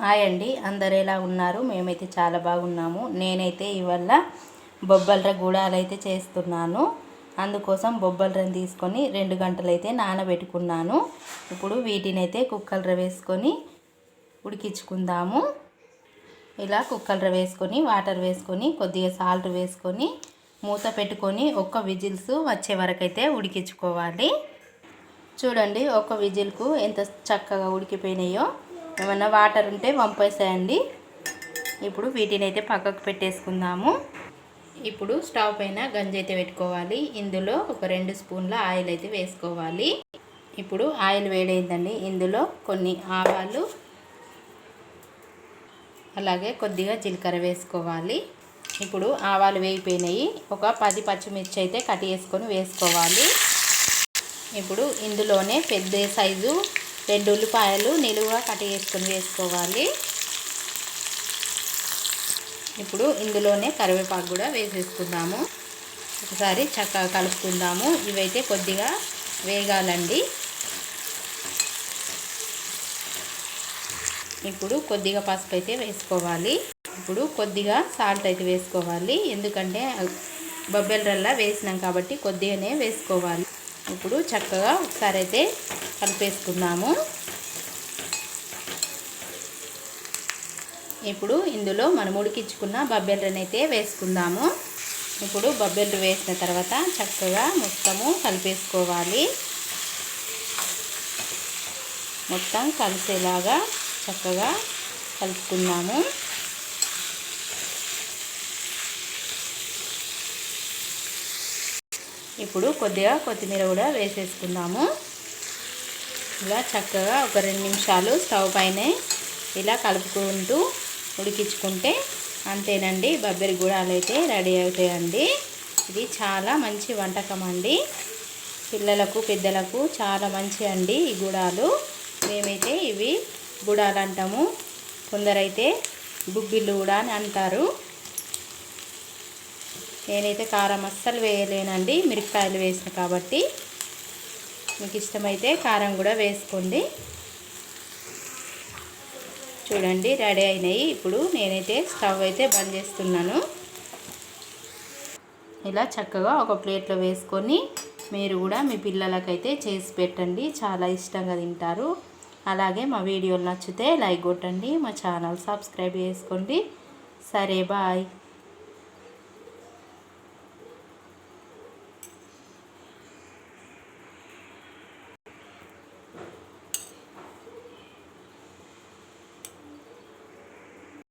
Hi అండి, అందరు ఎలా ఉన్నారు? మేమైతే చాలా బాగున్నాము. నేనైతే ఇవాళ బొబ్బల గూడాలు అయితే చేస్తున్నాను. అందుకోసం బొబ్బలను తీసుకొని 2 గంటలైతే నానబెట్టుకున్నాను. ఇప్పుడు వీటినైతే కుక్కర్లో వేసుకొని ఉడికించుకుందాము. ఇలా కుక్కర్లో వేసుకొని వాటర్ వేసుకొని కొద్దిగా సాల్ట్ వేసుకొని మూత పెట్టుకొని ఒక్క విజిల్స్ వచ్చే వరకు అయితే ఉడికించుకోవాలి. చూడండి, ఒక విజిల్కు ఎంత చక్కగా ఉడికిపోయినాయో. ఏమన్నా వాటర్ ఉంటే వంపేసేయండి. ఇప్పుడు వీటిని అయితే పక్కకు పెట్టేసుకుందాము. ఇప్పుడు స్టవ్ పైన గంజి అయితే పెట్టుకోవాలి. ఇందులో ఒక 2 స్పూన్ల ఆయిల్ అయితే వేసుకోవాలి. ఇప్పుడు ఆయిల్ వేడైందండి. ఇందులో కొన్ని ఆవాలు అలాగే కొద్దిగా జీలకర్ర వేసుకోవాలి. ఇప్పుడు ఆవాలు వేగిపోయినాయి. ఒక 10 పచ్చిమిర్చి అయితే కట్ చేసుకొని వేసుకోవాలి. ఇప్పుడు ఇందులోనే పెద్ద సైజు 2 ఉల్లిపాయలు నిలువుగా కట్ చేసుకొని వేసుకోవాలి. ఇప్పుడు ఇందులోనే కరివేపాకు కూడా వేసేసుకుందాము. ఒకసారి చక్కగా కలుపుకుందాము. ఇవైతే కొద్దిగా వేగాలండి. ఇప్పుడు కొద్దిగా పసుపు అయితే వేసుకోవాలి. ఇప్పుడు కొద్దిగా సాల్ట్ అయితే వేసుకోవాలి. ఎందుకంటే బొబ్బెలరల్లా వేసినాం కాబట్టి కొద్దిగానే వేసుకోవాలి. ఇప్పుడు చక్కగా ఒకసారి అయితే కలిపేసుకుందాము. ఇప్పుడు ఇందులో మనం ఉడికించుకున్న బొబ్బెలను అయితే వేసుకుందాము. ఇప్పుడు బొబ్బెలు వేసిన తర్వాత చక్కగా మొత్తము కలిపేసుకోవాలి. మొత్తం కలిసేలాగా చక్కగా కలుపుకుందాము. ఇప్పుడు కొద్దిగా కొత్తిమీర కూడా వేసేసుకుందాము. ఇలా చక్కగా ఒక 2 నిమిషాలు స్టవ్ పైనే ఇలా కలుపుకుంటూ ఉడికించుకుంటే అంతేనండి, బొబ్బరి గూడాలు అయితే రెడీ అవుతాయండి. ఇది చాలా మంచి వంటకం అండి. పిల్లలకు పెద్దలకు చాలా మంచి అండి ఈ గూడాలు. మేమైతే ఇవి గూడాలు అంటాము. కొందరైతే గుగ్గిళ్ళు కూడా అని అంటారు. నేనైతే కారం అస్సలు వేయలేనండి, మిరపకాయలు వేసిన కాబట్టి. మీకు ఇష్టమైతే కారం కూడా వేసుకోండి. చూడండి, రెడీ అయినాయి. ఇప్పుడు నేనైతే స్టవ్ అయితే బంద్ చేస్తున్నాను. ఇలా చక్కగా ఒక ప్లేట్లో వేసుకొని మీరు కూడా మీ పిల్లలకైతే చేసి పెట్టండి. చాలా ఇష్టంగా తింటారు. అలాగే మా వీడియోలు నచ్చితే లైక్ కొట్టండి. మా ఛానల్ సబ్స్క్రైబ్ చేసుకోండి. సరే, బాయ్.